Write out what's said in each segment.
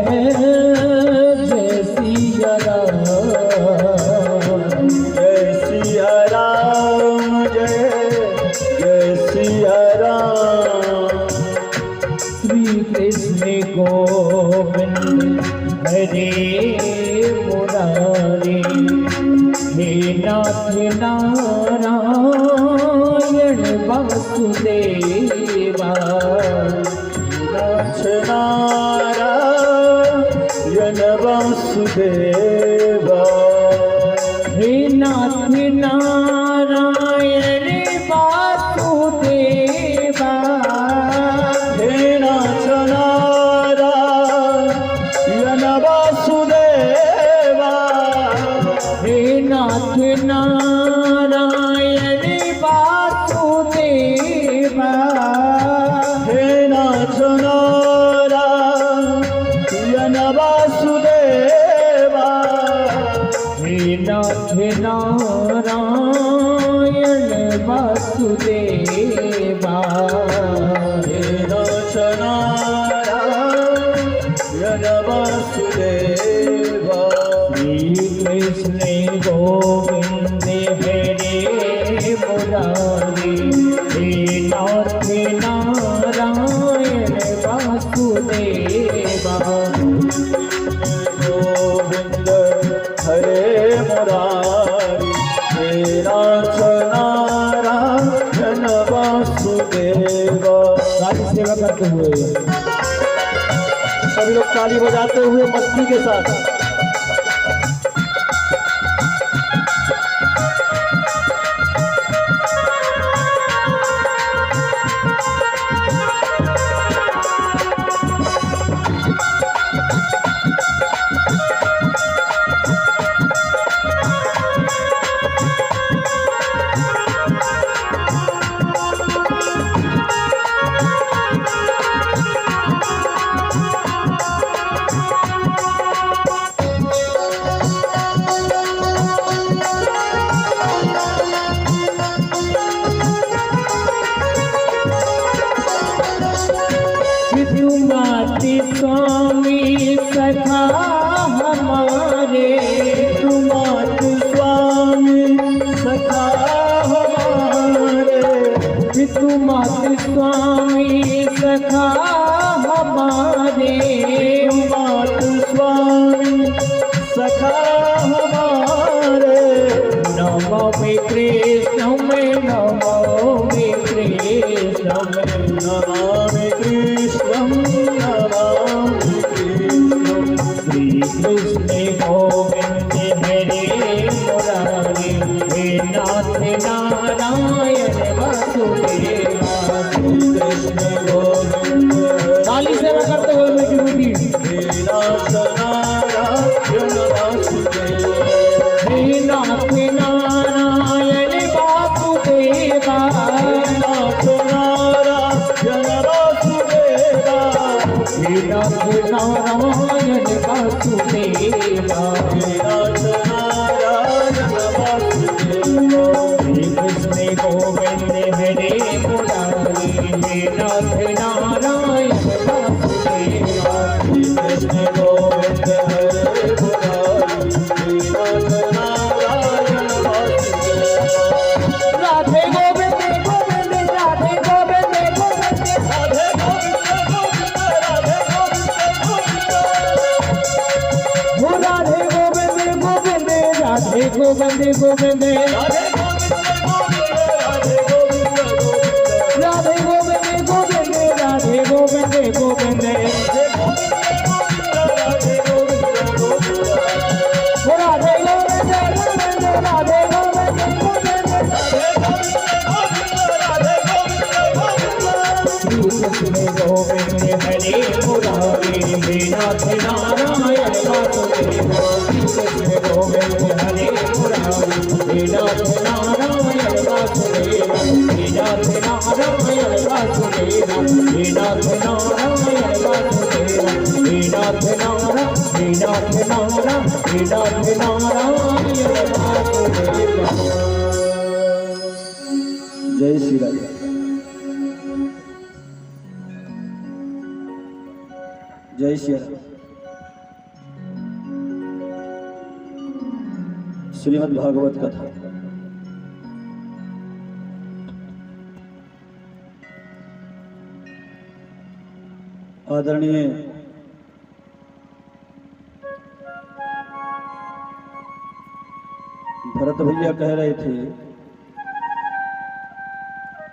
जय सिया राम, जय सिया राम, जय सिया राम। श्री कृष्ण गोविंद हरे मुरारी, हे नाथ नारायण वासुदेवा, नाथ नारायण वासुदेवा, हे नाथ नारायण वासुदेवा, हे नाथ नारायण वासुदेवा, हे नाथ नारायण वासुदेवा, हे नाथ नारायण वासुदेवा, हे नाथ नारायण वासुदेवा, हे नाथ नारायण वासुदेवा। श्री कृष्ण गोविंद हरे मुरारी, हे नाथ नारायण वासुदेवा, गोविंद हरे मुरारी, हे नाथ नारायण वासुदेवा। सारी सेवा करते हुए सभी लोग ताली बजाते हुए मस्ती के साथ स्वामी सखा हमारे, तुमात स्वामी सखा हमारे, तुमात स्वामी सखा हमारे, तुमात स्वामी सखा हमारे। नमामि कृष्ण में, नमामि कृष्ण में, नमामि कृष्णं, नमामि कृष्णं। श्री कृष्ण गोविंद हरे मुरारी, हे नाथ नारायण वासुदेवा, श्री कृष्ण गोविंद ताली सेवा करते हुए मेरी बेटी, हे नाथ नारायण वासुदेवा, हे नाथ नारायण वासुदेवा, नाथ नारायण वासुदेवा, हे नाथ नारायण वासुदेवा, हे नाथ नारायण वासुदेवा। श्री कृष्ण गोविंद हरे मुरारी, हे नाथ नारायण वासुदेवा, श्री कृष्ण गोविंद हरे मुरारी, हे नाथ नारायण वासुदेवा। राधे गोविंद गोविंद, राधे गोविंद गोविंद, राधे गोविंद गोविंद, राधे गोविंद गोविंद, हो राधे गोविंद गोविंद, राधे गोविंद गोविंद, राधे गोविंद गोविंद, राधे गोविंद गोविंद, राधे गोविंद गोविंद, हो राधे गोविंद गोविंद, राधे गोविंद गोविंद, श्री कृष्ण गोविंद हरे मुरारी, हे नाथ नारायण वासुदेवा, श्री कृष्ण गोविंद हरे मुरारी, हे नाथ नारायण वासुदेवा, हे नाथ नारायण वासुदेवा, हे नाथ नारायण वासुदेवा, हे नाथ नारायण, हे नाथ नारायण, हे नाथ नारायण वासुदेवा। जय श्री राम। जय श्री राम। श्रीमद् भागवत कथा। आदरणीय भरत भैया कह रहे थे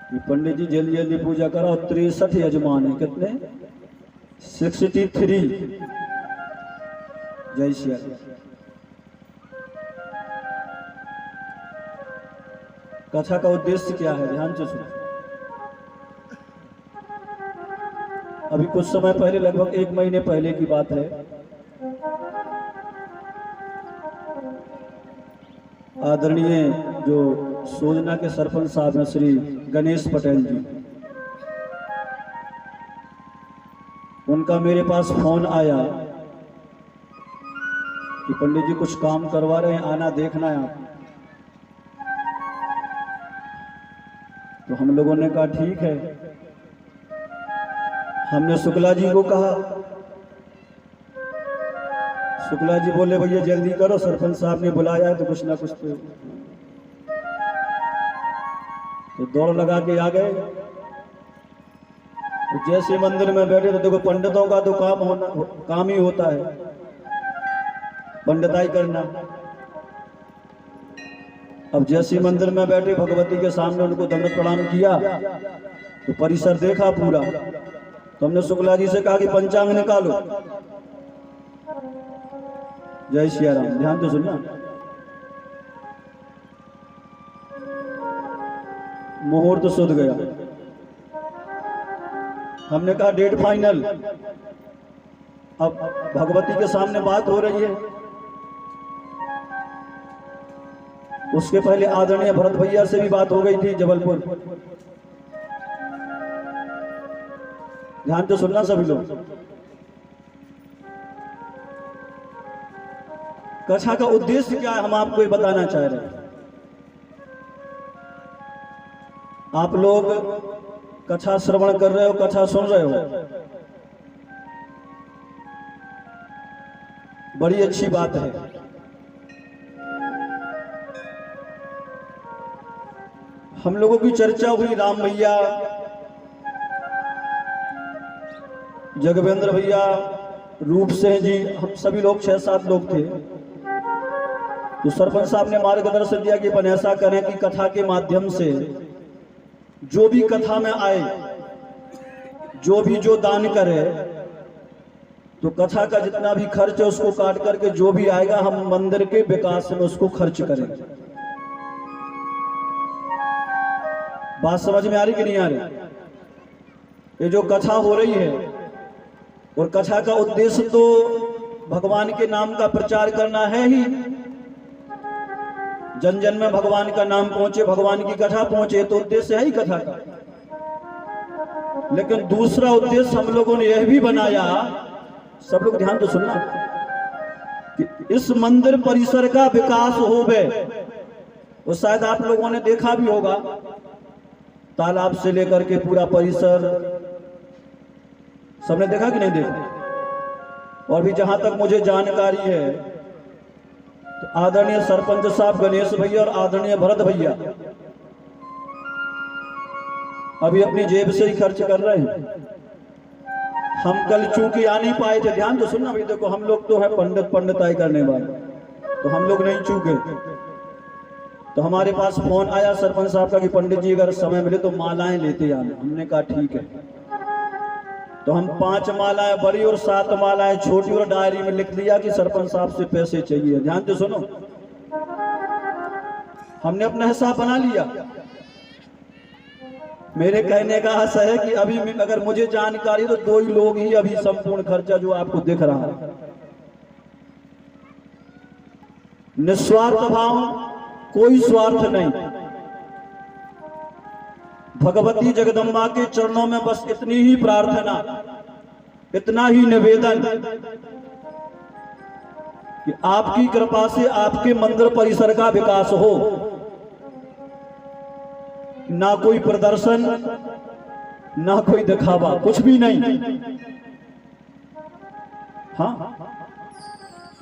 कि पंडित जी जल्दी जल्दी पूजा करो। 63 यजमान है, कितने? 63। जय श्री राम। कथा का उद्देश्य क्या है, ध्यान से सुनो। अभी कुछ समय पहले, लगभग 1 महीने पहले की बात है, आदरणीय जो सोजना के सरपंच साहब हैं श्री गणेश पटेल जी, उनका मेरे पास फोन आया कि पंडित जी कुछ काम करवा रहे हैं, आना देखना है आप। तो हम लोगों ने कहा ठीक है। हमने शुक्ला जी को कहा, शुक्ला जी बोले भैया जल्दी करो, सरपंच साहब ने बुलाया है तो कुछ ना कुछ तो दौड़ लगा के आ गए। तो जैसे मंदिर में बैठे तो देखो पंडितों का तो काम ही होता है पंडिताई करना। अब जैसे मंदिर में बैठे भगवती के सामने उनको दंडवत प्रणाम किया तो परिसर देखा पूरा। तो हमने शुक्ला जी से कहा कि पंचांग निकालो। जय श्री राम। ध्यान तो सुनना, मुहूर्त शुद्ध गया। हमने कहा डेट फाइनल। अब भगवती के सामने बात हो रही है। उसके पहले आदरणीय भरत भैया से भी बात हो गई थी जबलपुर। ध्यान तो सुनना सभी लोग। कथा का उद्देश्य क्या है हम आपको ये बताना चाह रहे हैं। आप लोग कथा श्रवण कर रहे हो, कथा सुन रहे हो, बड़ी अच्छी बात है। हम लोगों की चर्चा हुई, राम भैया, जगवेंद्र भैया, रूप सिंह जी, हम सभी लोग 6-7 लोग थे। तो सरपंच साहब ने मार्गदर्शन दिया कि अपन ऐसा करें कि कथा के माध्यम से जो भी कथा में आए, जो भी जो दान करे, तो कथा का जितना भी खर्च है उसको काट करके जो भी आएगा हम मंदिर के विकास में उसको खर्च करें। बात समझ में आ रही कि नहीं आ रही? ये जो कथा हो रही है और कथा का उद्देश्य तो भगवान के नाम का प्रचार करना है ही। जन जन में भगवान का नाम पहुंचे, भगवान की कथा पहुंचे, तो उद्देश्य है ही कथा का। लेकिन दूसरा उद्देश्य हम लोगों ने यह भी बनाया, सब लोग ध्यान तो सुनना, कि इस मंदिर परिसर का विकास होवे। वो शायद आप लोगों ने देखा भी होगा, तालाब से लेकर के पूरा परिसर सबने देखा कि नहीं देखा। और भी जहां तक मुझे जानकारी है तो आदरणीय सरपंच साहब गणेश भैया और आदरणीय भरत भैया अभी अपनी जेब से ही खर्च कर रहे हैं। हम कल चूंकि आ नहीं पाए थे, ध्यान तो सुनना भाई, देखो हम लोग तो है पंडिताई करने वाले, तो हम लोग नहीं चूके। तो हमारे पास फोन आया सरपंच साहब का कि पंडित जी अगर समय मिले तो मालाएं लेते आना। हमने कहा ठीक है। तो हम 5 मालाएं बड़ी और 7 मालाएं छोटी और डायरी में लिख दिया कि सरपंच साहब से पैसे चाहिए। ध्यान तो सुनो, हमने अपना हिसाब बना लिया। मेरे कहने का आशा है कि अभी अगर मुझे जानकारी तो 2 ही लोग ही अभी संपूर्ण खर्चा जो आपको दिख रहा है। निस्वार्थ भाव, कोई स्वार्थ नहीं। भगवती जगदम्बा के चरणों में बस इतनी ही प्रार्थना, इतना ही निवेदन कि आपकी कृपा से आपके मंदिर परिसर का विकास हो। ना कोई प्रदर्शन, ना कोई दिखावा, कुछ भी नहीं। हाँ,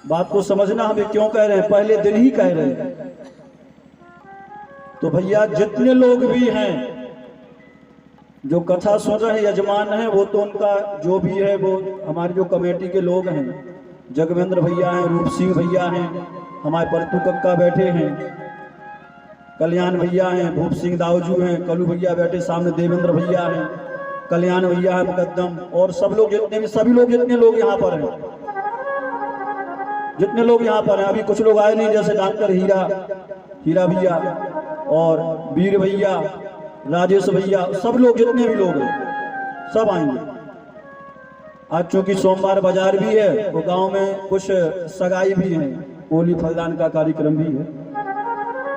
बात को समझना, हमें क्यों कह रहे हैं, पहले दिन ही कह रहे हैं। तो भैया जितने लोग भी हैं जो कथा सुन रहे हैं, यजमान हैं, वो तो उनका जो भी है वो हमारी जो कमेटी के लोग हैं, जगवेंद्र भैया हैं, रूप सिंह भैया हैं, हमारे परतू कक्का बैठे हैं, कल्याण भैया हैं, भूप सिंह दाऊजू हैं, कलू भैया बैठे सामने, देवेंद्र भैया हैं, कल्याण भैया हैं मुकद्दम, और सब लोग जितने भी, सभी लोग जितने लोग यहाँ पर हैं, जितने लोग यहाँ पर हैं, अभी कुछ लोग आए नहीं, जैसे डॉक्टर हीरा भैया और वीर भैया, राजेश भैया, सब लोग जितने भी लोग हैं सब आएंगे। आज चूंकि सोमवार बाजार भी है, वो गांव में कुछ सगाई भी है, होली फलदान का कार्यक्रम भी है,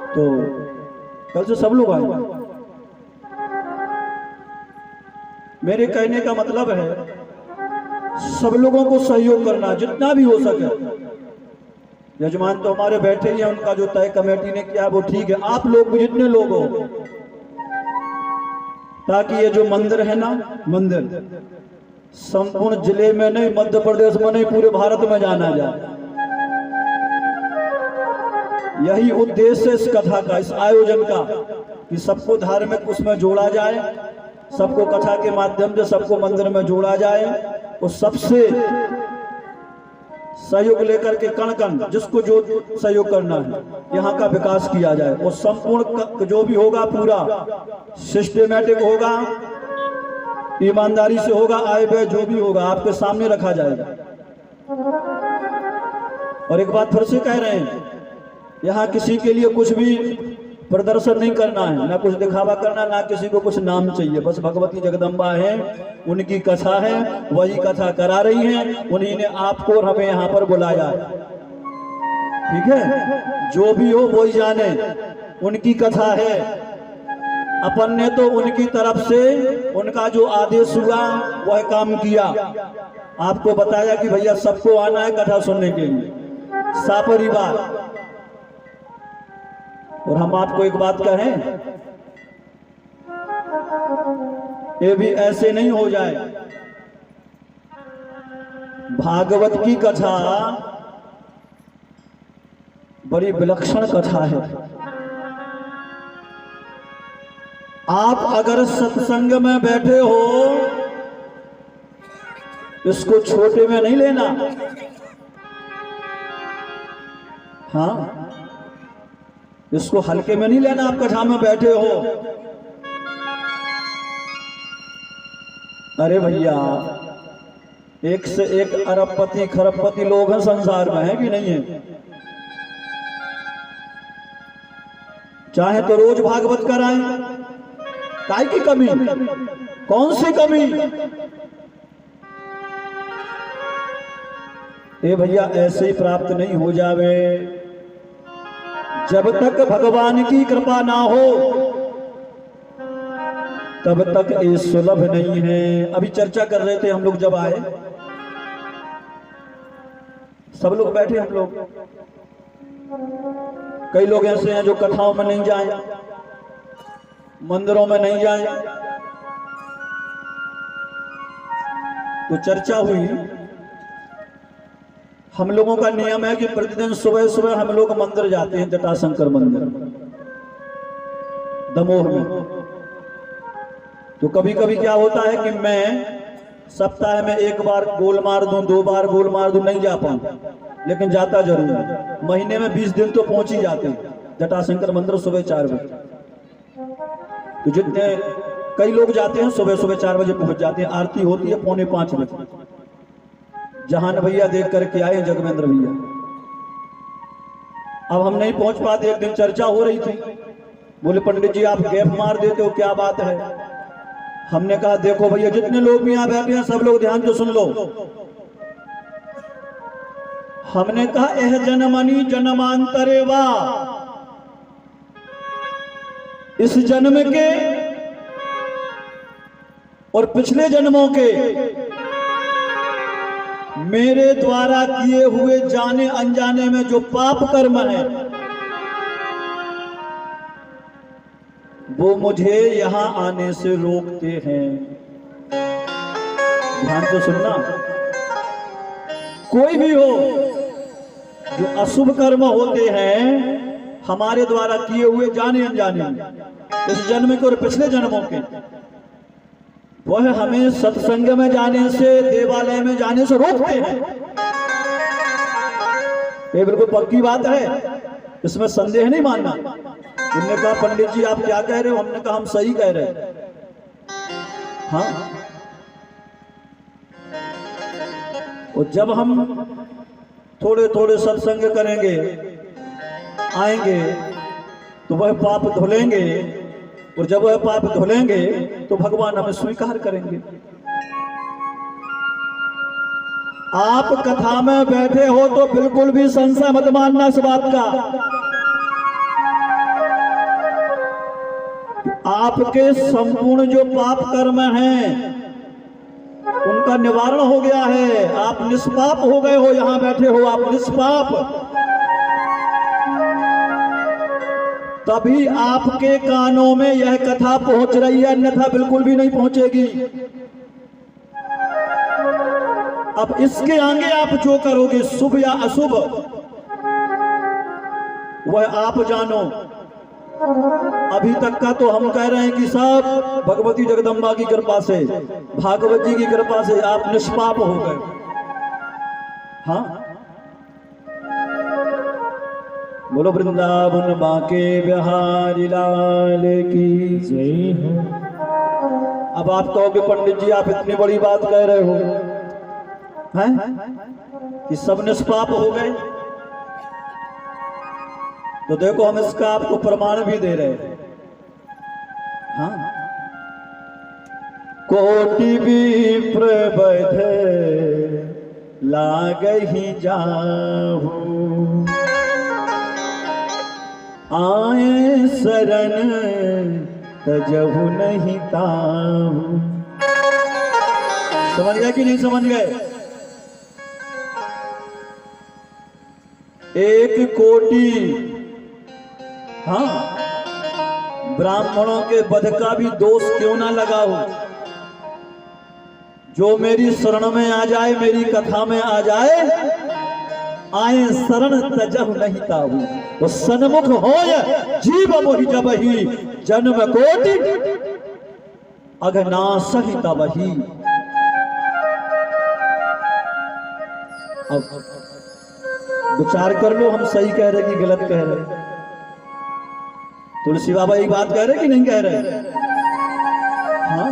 तो कल से सब लोग आएंगे। मेरे कहने का मतलब है सब लोगों को सहयोग करना जितना भी हो सके। यजमान तो हमारे बैठे ही हैं, उनका जो तय कमेटी ने किया वो ठीक है, आप लोग भी जितने लोग हो, ताकि ये जो मंदिर है ना, मंदिर संपूर्ण जिले में नहीं, मध्य प्रदेश में नहीं, पूरे भारत में जाना जाए। यही उद्देश्य है इस कथा का, इस आयोजन का, कि सबको धार्मिक उसमें जोड़ा जाए, सबको कथा के माध्यम से सबको मंदिर में जोड़ा जाए, और सबसे सहयोग लेकर के कण कण जिसको जो सहयोग करना है यहाँ का विकास किया जाए, और संपूर्ण जो भी होगा पूरा सिस्टमेटिक होगा, ईमानदारी से होगा, आय व्यय जो भी होगा आपके सामने रखा जाएगा। और एक बात फिर से कह रहे हैं, यहाँ किसी के लिए कुछ भी प्रदर्शन नहीं करना है, ना कुछ दिखावा करना, ना किसी को कुछ नाम चाहिए, बस भगवती जगदम्बा है, उनकी कथा है, वही कथा करा रही हैं, उन्हीं ने आपको और हमें यहाँ पर बुलाया है, ठीक है। जो भी हो वही जाने, उनकी कथा है, अपन ने तो उनकी तरफ से उनका जो आदेश हुआ वह काम किया, आपको बताया कि भैया सबको आना है कथा सुनने के लिए, सपरिवार। और हम आपको एक बात कहें, ये भी ऐसे नहीं हो जाए। भागवत की कथा बड़ी विलक्षण कथा है। आप अगर सत्संग में बैठे हो, इसको छोटे में नहीं लेना, हाँ, इसको हल्के में नहीं लेना। आप कथा में बैठे हो, अरे भैया एक से एक अरबपति खरबपति लोग हैं संसार में, है कि नहीं है? चाहे तो रोज भागवत कराएं, काय की कमी, कौन सी कमी? ये भैया ऐसे ही प्राप्त नहीं हो जावे, जब तक भगवान की कृपा ना हो तब तक ये सुलभ नहीं है। अभी चर्चा कर रहे थे हम लोग, जब आए सब लोग बैठे, हम लोग कई लोग ऐसे हैं जो कथाओं में नहीं जाए, मंदिरों में नहीं जाए, तो चर्चा हुई। हम लोगों का नियम है कि प्रतिदिन सुबह सुबह हम लोग मंदिर जाते हैं, जटाशंकर मंदिर दमोह में। तो कभी कभी क्या होता है कि मैं सप्ताह में एक बार गोल मार दूं, 2 बार गोल मार दूं, नहीं जा पाऊं, लेकिन जाता जरूर है। महीने में 20 दिन तो पहुंच ही जाते हैं जटाशंकर मंदिर सुबह 4 बजे। तो जितने कई लोग जाते हैं सुबह सुबह 4 बजे पहुंच जाते हैं, आरती होती है 4:45 बजे। जहान भैया देख करके आए, जगवेंद्र भैया। अब हम नहीं पहुंच पाते। एक दिन चर्चा हो रही थी, बोले पंडित जी आप गैप मार देते हो, क्या बात है? हमने कहा देखो भैया, जितने लोग भी यहाँ बैठे हैं सब लोग ध्यान से सुन लो। हमने कहा एह जन्मनि जन्मांतरे वा, इस जन्म के और पिछले जन्मों के मेरे द्वारा किए हुए जाने अनजाने में जो पाप कर्म है, वो मुझे यहां आने से रोकते हैं। ध्यान से सुनना, कोई भी हो, जो अशुभ कर्म होते हैं हमारे द्वारा किए हुए जाने अनजाने, इस जन्म के और पिछले जन्मों के, वह हमें सत्संग में जाने से, देवालय में जाने से रोकते हैं। ये बिल्कुल पक्की बात है, इसमें संदेह नहीं मानना। उन्होंने कहा पंडित जी आप क्या कह रहे हो? हमने कहा हम सही कह रहे हैं। हाँ, और जब हम थोड़े थोड़े सत्संग करेंगे, आएंगे, तो वह पाप धुलेंगे, और जब वह पाप धुलेंगे तो भगवान हमें स्वीकार करेंगे। आप कथा में बैठे हो तो बिल्कुल भी संशय मत मानना इस बात का। आपके संपूर्ण जो पाप कर्म हैं उनका निवारण हो गया है, आप निष्पाप हो गए हो। यहां बैठे हो आप निष्पाप, तभी आपके कानों में यह कथा पहुंच रही है, अन्यथा बिल्कुल भी नहीं पहुंचेगी। अब इसके आगे आप जो करोगे, शुभ या अशुभ, वह आप जानो। अभी तक का तो हम कह रहे हैं कि सब भगवती जगदम्बा की कृपा से, भागवत जी की कृपा से आप निष्पाप हो गए। हाँ, बोलो वृंदावन बांके बिहारी लाल की जय हो। अब आप कहोगे पंडित जी आप इतनी बड़ी बात कह रहे हो हैं कि सब निष्पाप हो गए, तो देखो हम इसका आपको प्रमाण भी दे रहे हैं। हाँ, कोटि विप्र बधे लागहि जाहु, आए शरण तजहु नहीं ताहु। समझ गए कि नहीं समझ गए? एक कोटि, हाँ, ब्राह्मणों के वध का भी दोष क्यों ना लगाओ। जो मेरी शरण में आ जाए, मेरी कथा में आ जाए, आए शरण तजहु नहीं ताहु, वो सन्मुख होय जीव मोहि जबहि, जन्म कोटि अघनासहि तबहि। अब विचार कर लो, हम सही कह रहे कि गलत कह रहे? तुलसी बाबा एक बात कह रहे कि नहीं कह रहे? हाँ,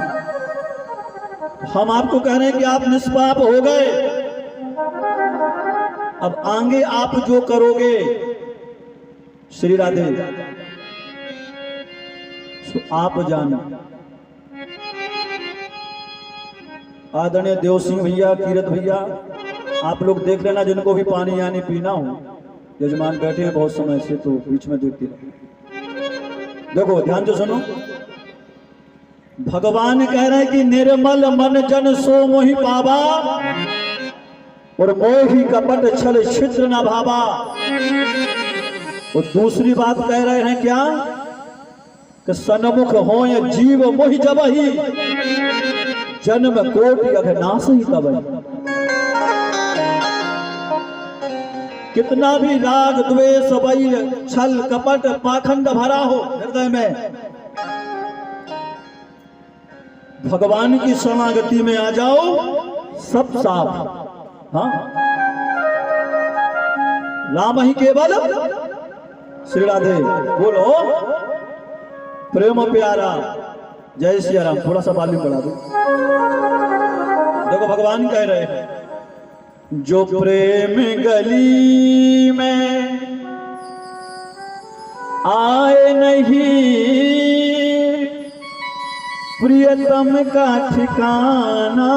हम आपको कह रहे हैं कि आप निष्पाप हो गए। अब आगे आप जो करोगे, श्री राधे, तो आप जानो। आदरणीय देव सिंह भैया, कीरत भैया, आप लोग देख लेना, जिनको भी पानी यानी पीना हो। यजमान बैठे हैं बहुत समय से, तो बीच में देखते रहो। देखो ध्यान से सुनो, भगवान कह रहे हैं कि निर्मल मन जन सो मोहि पावा, और मोहि कपट छल छिद्र न भावा। और दूसरी बात कह रहे हैं क्या, कि सन्मुख होय जीव मोहि जबहि, जन्म कोटि अघनासहि तबहि। कितना भी राग द्वेष वैर छल कपट पाखंड भरा हो हृदय में, भगवान की शरणागति में आ जाओ, सब साफ। हाँ, राम ही केवल श्री राधे, बोलो प्रेम प्यारा, जय श्री राम। थोड़ा सा वॉल्यूम बढ़ा दो। देखो भगवान कह रहे हैं, जो प्रेम गली में आए नहीं, प्रियतम का ठिकाना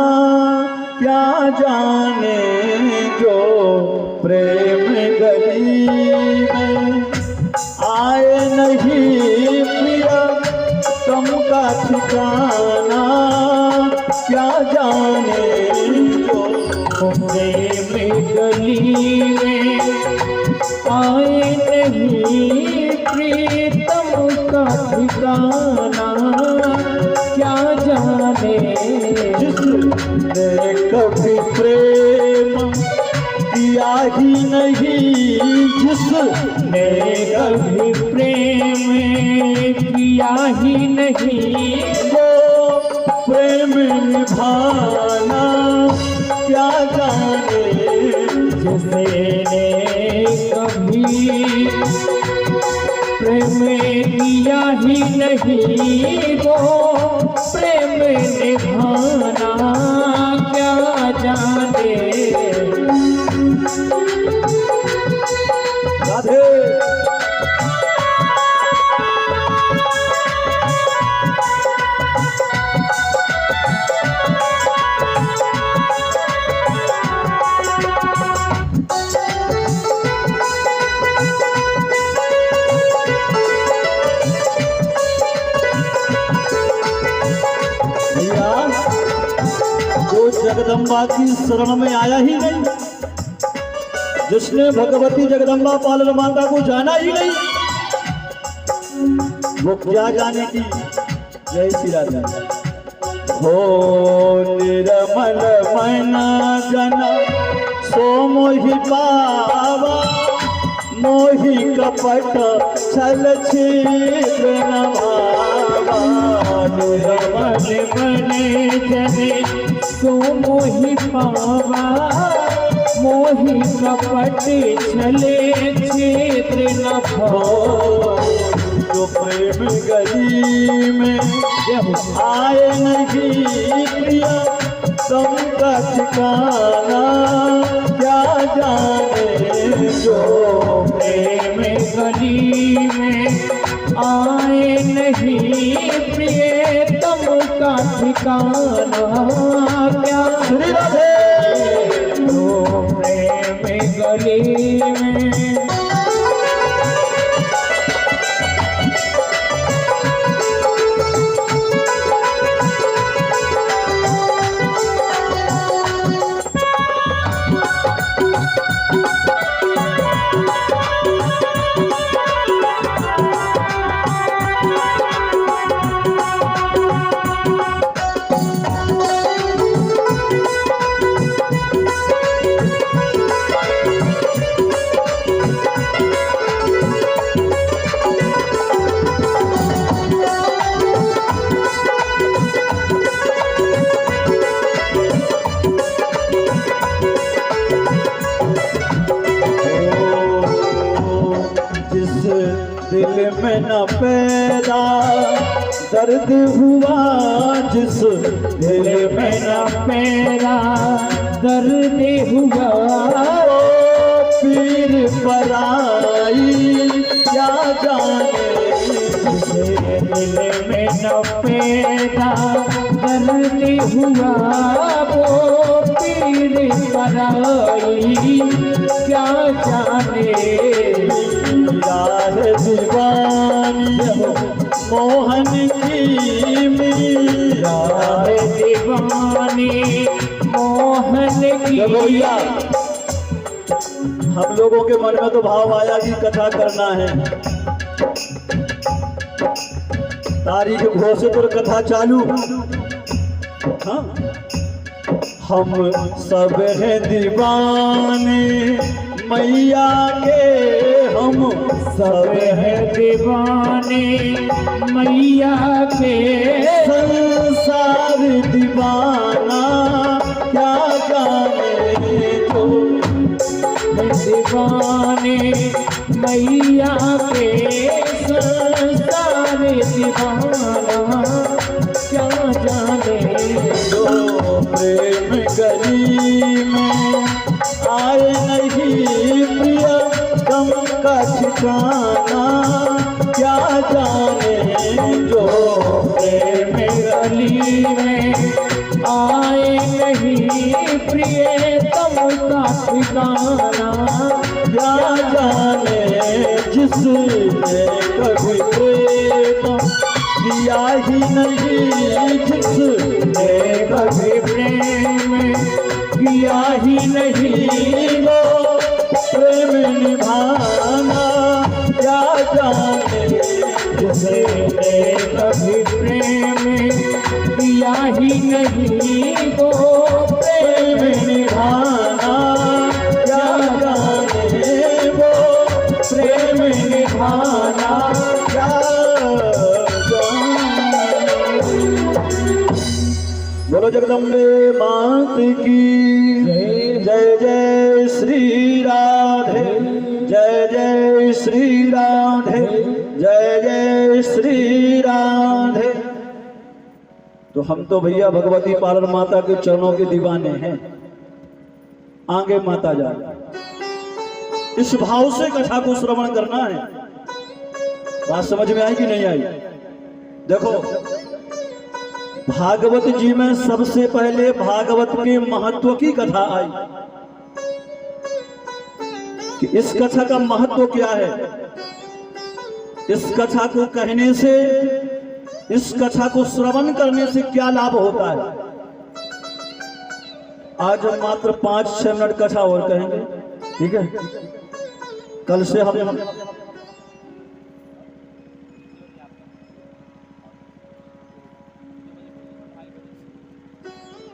क्या जाने। जो प्रेम गली में आए नहीं, प्रियतम का ठिकाना क्या जाने। प्रेम गली में आए नहीं, प्रीतम का ठिकाना क्या जाने। जिसने कभी प्रेम किया ही नहीं जिसने कभी प्रेम किया ही नहीं, वो प्रेम निभाना क्या जाने। जिसने कभी प्रेम किया ही नहीं, वो प्रेम निभाना क्या जाने। राधे जो जगदम्बा की शरण में आया ही नहीं, जिसने भगवती जगदम्बा पालन माता को जाना ही नहीं, वो क्या जाने की। जय श्री राधे। हो निर्मल मन जन सो मोहि पावा, मोहि कपट छल छिद्र न भावा। निर्मल मन जन सो मोहि पावा, मोहि कपट छले छिद्र न भावा। जो प्रेम गली में आए नहीं प्रिया, तुम का ठिकाना क्या जाने। जो प्रेम गली में आए नहीं प्रियतम का ठिकाना क्या। श्री राधे। जो प्रेम गली में दिल में न पैदा दर्द हुआ, जिस दिल में न पैदा दर्द हुआ, पीर पराई क्या जाने। दिल में न पैदा दर्द हुआ, वो पीर पराई क्या जाने। यार दीवानी मोहन की मीरा, दीवानी मोहन की। हम लोगों के मन में तो भाव आया कि कथा करना है, तारीख घोषित और कथा चालू। हाँ, हम सब हैं दीवाने मैया के, हम सब है दीवाने मैया के। संसार दीवाना क्या जाने। जो दीवाने मैया के, संसार दीवाना क्या जाने। जो प्रेम गली में आए नहीं प्रिया, कम का ठिकाना क्या जाने। जो प्रेम गली में आए नहीं प्रियतम का ठिकाना क्या जाने। जिसने कभी प्रेम किया ही नहीं, जिसने कभी प्रेम किया ही नहीं, वो प्रेम निभाना क्या जाने। जिसने कभी प्रेम किया ही नहीं, वो प्रेम निभाना क्या बोलो जगदम्बे मात की जय जय श्री राधे, जय जय श्री राधे, जय जय श्री राधे। तो हम तो भैया भगवती पालन माता के चरणों के दीवाने हैं। आगे माता जाए, इस भाव से कथा को श्रवण करना है। बात समझ में आई कि नहीं आई? देखो, भागवत जी में सबसे पहले भागवत के महत्व की कथा आई कि इस कथा का महत्व क्या है, इस कथा को कहने से, इस कथा को श्रवण करने से क्या लाभ होता है। आज हम मात्र 5-6 मिनट कथा और कहेंगे, ठीक है? कल से हम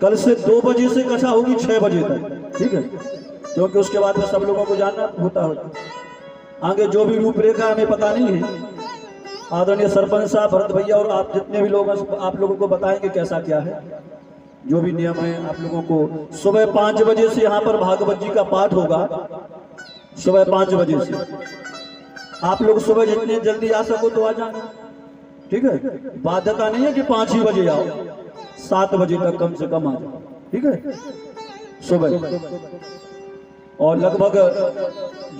कल से 2 बजे से कथा होगी 6 बजे तक, ठीक है? क्योंकि उसके बाद में सब लोगों को जानना होता है। आगे जो भी रूपरेखा हमें पता नहीं है, आदरणीय सरपंच साहब, भरत भैया और आप जितने भी लोग हैं आप लोगों को बताएंगे कैसा क्या है, जो भी नियम है आप लोगों को। सुबह 5 बजे से यहाँ पर भागवत जी का पाठ होगा, सुबह 5 बजे से। आप लोग सुबह जितने जल्दी आ सको तो आ जाना, ठीक है? बाध्यता नहीं है कि 5 ही बजे आओ, 7 बजे तक कम से कम आ जाओ, ठीक है? सुबह और लगभग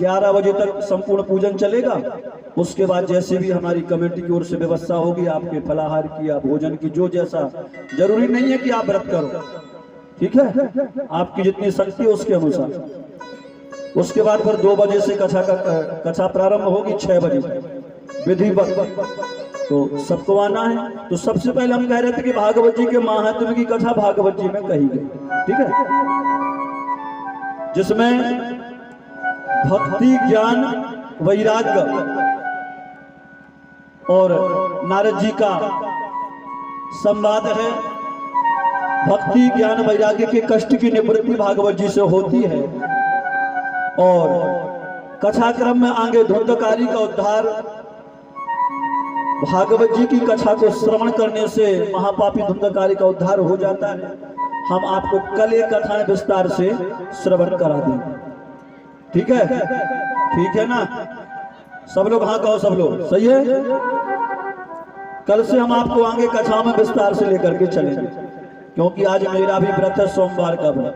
11 बजे तक संपूर्ण पूजन चलेगा। उसके बाद जैसे भी हमारी कमेटी की ओर से व्यवस्था होगी, आपके फलाहार की या भोजन की, जो जैसा, जरूरी नहीं है कि आप व्रत करो, ठीक है? आपकी जितनी शक्ति है उसके अनुसार। उसके बाद फिर 2 बजे से कथा प्रारंभ होगी 6 बजे तक विधिवत। तो सबको आना है। तो सबसे पहले हम कह रहे थे कि भागवत जी के महात्म्य की कथा भागवत जी में कही गई, ठीक है? जिसमें भक्ति, ज्ञान, वैराग्य और नारद जी का संवाद है। भक्ति, ज्ञान, वैराग्य के कष्ट की निवृत्ति भागवत जी से होती है। और कथाक्रम में आगे धुंधकारी का उद्धार। भागवत जी की कथा को श्रवण करने से महापापी धुंधकारी का उद्धार हो जाता है। हम आपको कल एक कथाएं विस्तार से श्रवण करा देंगे, ठीक है? ठीक है ना? सब लोग हाँ कहो, सब लोग सही है? कल से हम आपको आगे कथा में विस्तार से लेकर के चलेंगे, क्योंकि आज मेरा भी व्रत है, सोमवार का व्रत।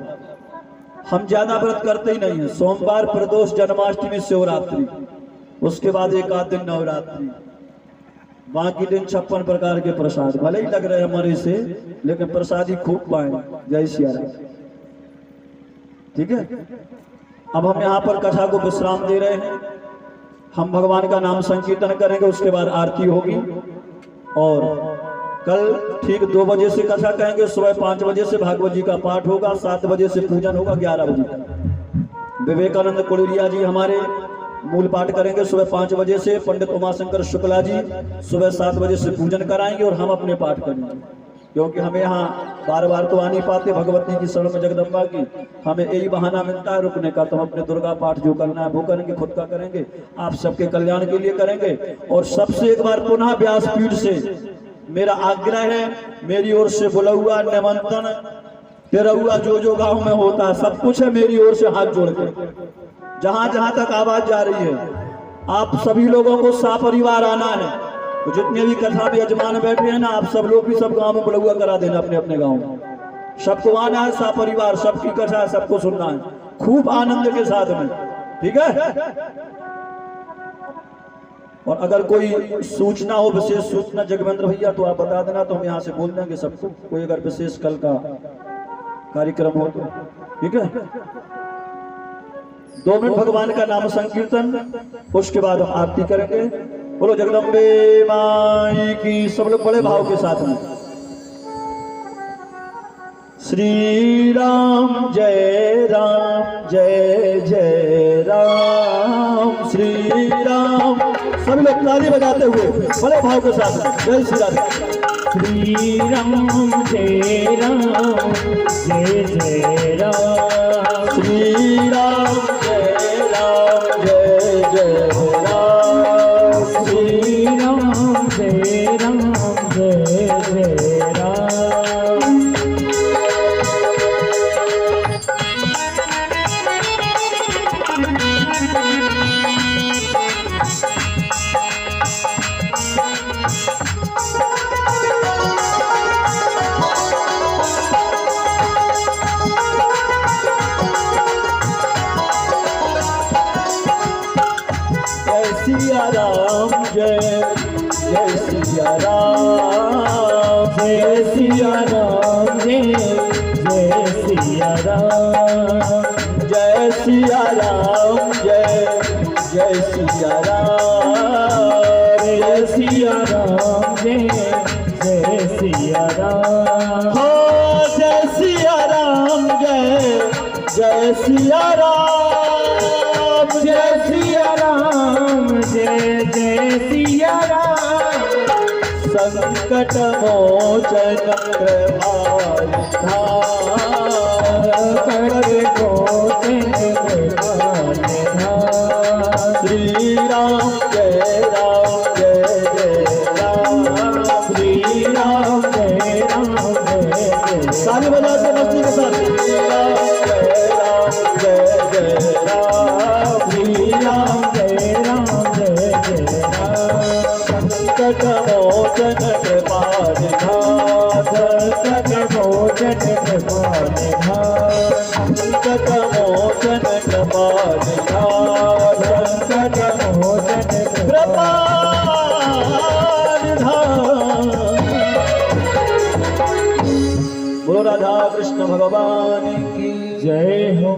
हम ज्यादा व्रत करते ही नहीं है। सोमवार, प्रदोष, जन्माष्टमी, शिवरात्रि, उसके बाद एक आध दिन नवरात्रि, बाकी दिन 56 प्रकार के प्रसाद। भले ही लग रहे हमारे से, लेकिन प्रसाद ही खूब पाए। जय सिया राम, ठीक है? अब हम यहाँ पर कथा को विश्राम दे रहे हैं। हम भगवान का नाम संकीर्तन करेंगे, उसके बाद आरती होगी। और कल ठीक 2 बजे से कथा कहेंगे, सुबह 5 बजे से भागवत जी का पाठ होगा, 7 बजे से पूजन होगा, 11 बजे तक विवेकानंद कुड़िया जी हमारे मूल पाठ करेंगे। सुबह 5 बजे से पंडित उमाशंकर शुक्ला जी सुबह 7 बजे से पूजन कराएंगे और हम अपने पाठ करेंगे, क्योंकि हमें यहाँ बार-बार तो आ नहीं पाते भगवती की शरण में, जगदम्बा की। हमें यही बहाना मिलता है रुकने का, तो हम अपने दुर्गा पाठ जो करना है वो करेंगे, खुद का करेंगे, आप सबके कल्याण के लिए करेंगे। और सबसे एक बार पुनः व्यासपीठ से मेरा आग्रह है, मेरी ओर से बुलावा, निमंत्रण, तेरहुआ जो गांव में होता है, सब कुछ है मेरी ओर से हाथ जोड़ के। जहां जहां तक आवाज जा रही है, आप सभी लोगों को सपरिवार आना है। तो जितने भी कथा में यजमान बैठे हैं ना, आप सब लोग भी सब गांव में बुलावा करा देना, अपने अपने गांव में सबको आना है, सपरिवार, सबकी कथा सबको सुनना है, खूब आनंद के साथ में, ठीक है? और अगर कोई सूचना हो, विशेष सूचना जगवेंद्र भैया, तो आप बता देना, तो हम यहाँ से बोल देंगे सबको। कोई अगर विशेष कल का कार्यक्रम हो तो, ठीक है? 2 मिनट भगवान का नाम संकीर्तन, उसके बाद हम आरती करेंगे। बोलो जगदम्बे माई की। सब लोग बड़े भाव के साथ में। श्री राम जय राम, जय जय राम, श्री राम। सभी लोग ताली बजाते हुए बड़े भाव के साथ में जय श्री राम। श्री राम जय राम, जय जय राम, श्री राम जय राम, जय जय राम, श्री राम जय राम, जय जय राम। सिया राम जय जय सिया राम जय सिया राम जय जय सिया राम जय सिया राम जय जय सिया राम जय सिया राम जय जय सिया राम हो जय सिया राम जय जय सिया राम जय सिया राम जय जय सिया राम संकट मोचन कृपाल संकट मोचन कृपाल श्री राम जय जय राम श्री राम जय जय ताली बजाते मस्ती के साथ श्री राम जय राम श्री राम जय राम संकट मोचन कृपाल संकट मोचन कृपाल संकट मोचन कृपाल संकट मोचन कृपाल बोलो राधा कृष्ण भगवान की जय हो।